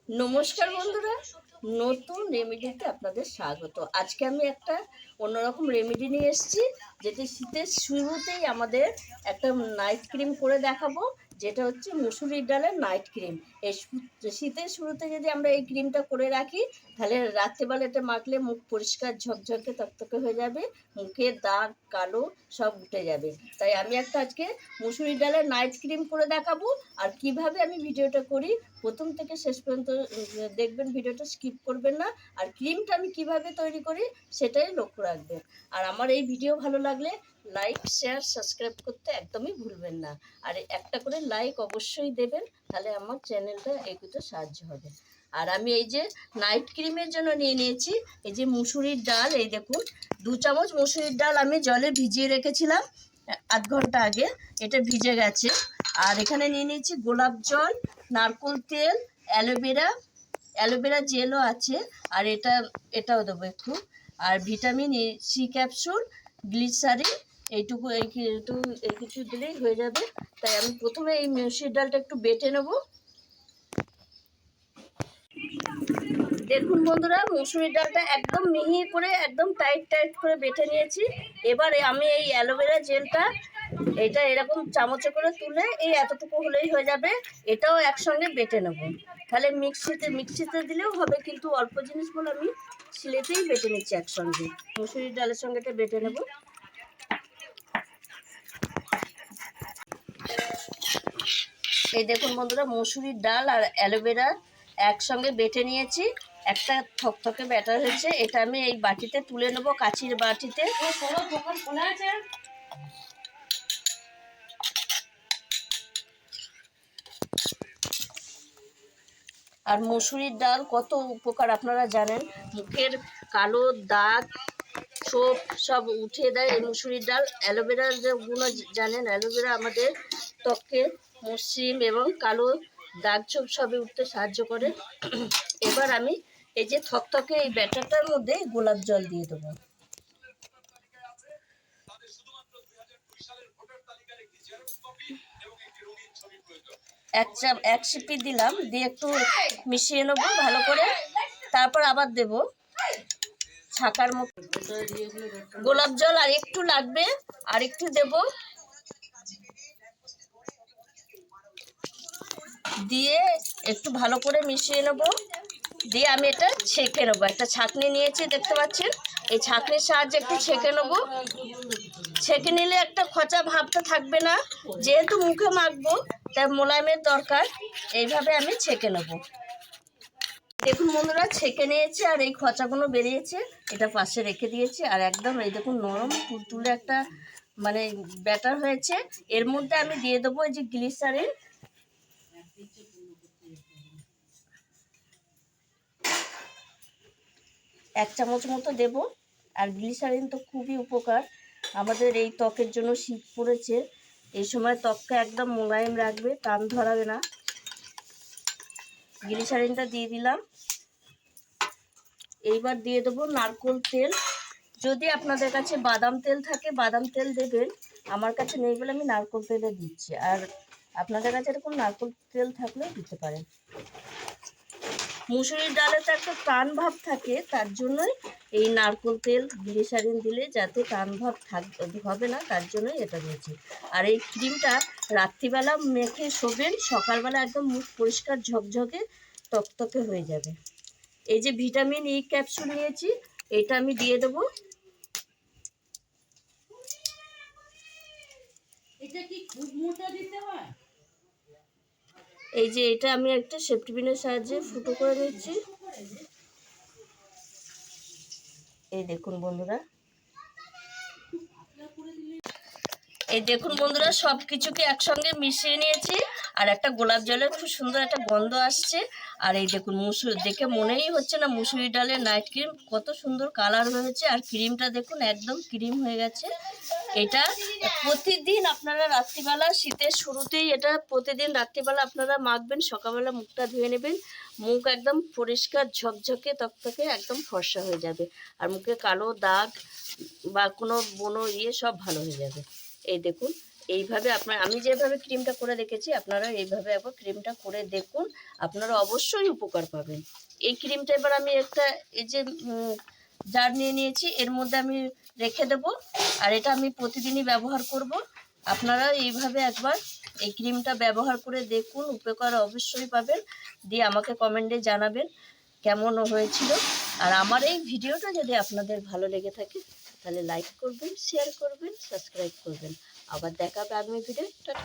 নমস্কার বন্ধুরা, নতুন রেমেডিতে আপনাদের স্বাগত। আজকে আমি একটা অন্যরকম রেমেডি নিয়ে এসেছি, যেটি শীতের শুরুতেই আমাদের একটা নাইট ক্রিম করে দেখাবো, যেটা হচ্ছে মুসুরির ডালের নাইট ক্রিম। এই শীতের শুরুতে যদি আমরা এই ক্রিমটা করে রাখি, তাহলে রাত্রেবেলা এটা মাখলে মুখ পরিষ্কার ঝকঝকে তকতকে হয়ে যাবে, মুখের দাগ কালো সব উঠে যাবে। তাই আমি একটা আজকে মুসুরির ডালের নাইট ক্রিম করে দেখাবো। আর কিভাবে আমি ভিডিওটা করি, প্রথম থেকে শেষ পর্যন্ত দেখবেন, ভিডিওটা স্কিপ করবেন না। আর ক্রিমটা আমি কিভাবে তৈরি করি সেটাই লক্ষ্য রাখবেন। আর আমার এই ভিডিও ভালো লাগলে লাইক শেয়ার সাবস্ক্রাইব করতে একদমই ভুলবেন না। আর একটা করে লাইক অবশ্যই দেবেন, তাহলে আমার চ্যানেলটা এগোতে সাহায্য হবে। আর আমি এই যে নাইট ক্রিমের জন্য নিয়ে নিয়েছি এই যে মুসুরির ডাল। এই দেখুন, 2 চামচ মুসুরির ডাল আমি জলে ভিজিয়ে রেখেছিলাম আধ ঘন্টা আগে, এটা ভিজে গেছে। আর এখানে নিয়ে নিয়েছি গোলাপ জল, নারকেল তেল, অ্যালোভেরা জেলও আছে। আর এটাও দেবো একটু। আর ভিটামিন সি ক্যাপসুল, গ্লিসারিন, এইটুকু এই কিছু দিলেই হয়ে যাবে। তাই আমি প্রথমে এই মুসুরির ডালটা একটু বেটে নেব। দেখুন বন্ধুরা, মুসুরির ডালটা একদম মিহি করে একদম টাইট করে বেটে নিয়েছি। এবারে আমি এই অ্যালোভেরা জেলটা, এটা এরকম চামচে করে তুলে এই এতটুকু হলেই হয়ে যাবে। এটাও একসঙ্গে বেটে নেব। তাহলে মিক্সিতে দিলেও হবে, কিন্তু অল্প জিনিসগুলো আমি শিলেতেই বেটে নিচ্ছি একসঙ্গে। মুসুরির ডালের সঙ্গে এটা বেটে নেব। এই দেখুন বন্ধুরা, মুসুরির ডাল আর অ্যালোভেরা একসঙ্গে বেটে নিয়েছি, একটা থকথকে ব্যাটার হয়েছে। এটা আমি এই বাটিতে তুলে নেব, কাঁচির বাটিতে। আর মুসুরির ডাল কত উপকার আপনারা জানেন, মুখের কালো দাগ ছোপ সব উঠিয়ে দেয় এই মুসুরির ডাল। অ্যালোভেরার যে গুণ জানেন, অ্যালোভেরা আমাদের ত্বককে মসৃণ এবং কালো দাগ ছোপ সবে উঠতে সাহায্য করে। এবার আমি এই যে থকথকে এই ব্যাটারটার মধ্যে গোলাপ জল দিয়ে দেবো। এক সিপি দিলাম, দিয়ে একটু মিশিয়ে নেবো ভালো করে। তারপর আবার দেব ছাকার মতো গোলাপ জল, আর একটু লাগবে, আর একটু দেব। দিয়ে একটু ভালো করে মিশিয়ে নেব। দিয়ে আমি এটা ছেঁকে নেবো। একটা ছাঁকনি নিয়েছি, দেখতে পাচ্ছেন, এই ছাঁকনির সাহায্যে একটু ছেঁকে নেবো। ছেঁকে নিলে একটা খচা ভাবটা থাকবে না, যেহেতু মুখে মাখবো তাই মোলায়েমের দরকার। এইভাবে আমি ছেঁকে নেব। দেখুন বন্ধুরা, ছেঁকে নিয়েছি, আর এই খচাগুলো বেরিয়েছে, এটা পাশে রেখে দিয়েছি। আর একদম এই দেখুন নরম তুলতুলে একটা মানে ব্যাটার হয়েছে। এর মধ্যে আমি দিয়ে দেবো এই যে গ্লিসারিন, 1 চামচ মতো দেব। আর গ্লিসারিন তো খুবই উপকার আমাদের এই ত্বকের জন্য। শীত পড়েছে, এই সময় ত্বককে একদম মোলায়েম রাখবে, টান ধরাবে না। গ্লিসারিনটা দিয়ে দিলাম। এইবার দিয়ে দেবো নারকেল তেল। যদি আপনাদের কাছে বাদাম তেল থাকে বাদাম তেল দেবেন, আমার কাছে নেই বলে আমি নারকেল তেলে দিচ্ছি। আর আপনাদের কাছে এরকম নারকেল তেল থাকলেও দিতে পারেন। মুসুরির ডালে তো একটা টান ভাব থাকে, তার জন্যই এই নারকেল তেল গ্লিসারিন দিলে যাতে টান ভাব হবে না, তার জন্যই এটা দিয়েছি। আর এই ক্রিমটা রাত্রিবেলা মেখে শোবেন, সকালবেলা একদম মুখ পরিষ্কার ঝকঝকে তকতকে হয়ে যাবে। এই যে ভিটামিন ই ক্যাপসুল নিয়েছি, এটা আমি দিয়ে দেবো। এটা কি খুব মোটা দিতে হয়? এই যে এটা আমি একটা সেফটি পিনের সাহায্যে ফুটো করে নিচ্ছি। এই দেখুন বন্ধুরা, সব কিছুকে একসঙ্গে মিশিয়ে নিয়েছি। আর একটা গোলাপ জলের খুব সুন্দর একটা গন্ধ আসছে। আর এই দেখুন, দেখে মনেই হচ্ছে না মুসুরি ডালের নাইট ক্রিম, কত সুন্দর কালার হয়েছে। আর ক্রিমটা দেখুন একদম ক্রিম হয়ে গেছে। এটা প্রতিদিন আপনারা রাত্রিবেলা, শীতের শুরুতেই এটা প্রতিদিন রাত্রিবেলা আপনারা মাখবেন, সকালবেলা মুখটা ধুয়ে নেবেন, মুখ একদম পরিষ্কার ঝকঝকে তকতকে একদম ফর্সা হয়ে যাবে। আর মুখে কালো দাগ বা কোনো বনো সব ভালো হয়ে যাবে। এই দেখুন, এইভাবে আমি যেভাবে ক্রিমটা করে রেখেছি আপনারা এইভাবে একবার ক্রিমটা করে দেখুন, আপনারা অবশ্যই উপকার পাবেন। এই ক্রিমটা এবার আমি একটা এই যে জার নিয়ে নিয়েছি, এর মধ্যে আমি রেখে দেব। আর এটা আমি প্রতিদিনই ব্যবহার করব। আপনারা এইভাবে একবার এই ক্রিমটা ব্যবহার করে দেখুন, উপকার অবশ্যই পাবেন। দিয়ে আমাকে কমেন্টে জানাবেন কেমন হয়েছিল। আর আমার এই ভিডিওটা যদি আপনাদের ভালো লেগে থাকে তাহলে লাইক করবেন, শেয়ার করবেন, সাবস্ক্রাইব করবেন। আবার দেখা হবে আগামী ভিডিও। টাটা।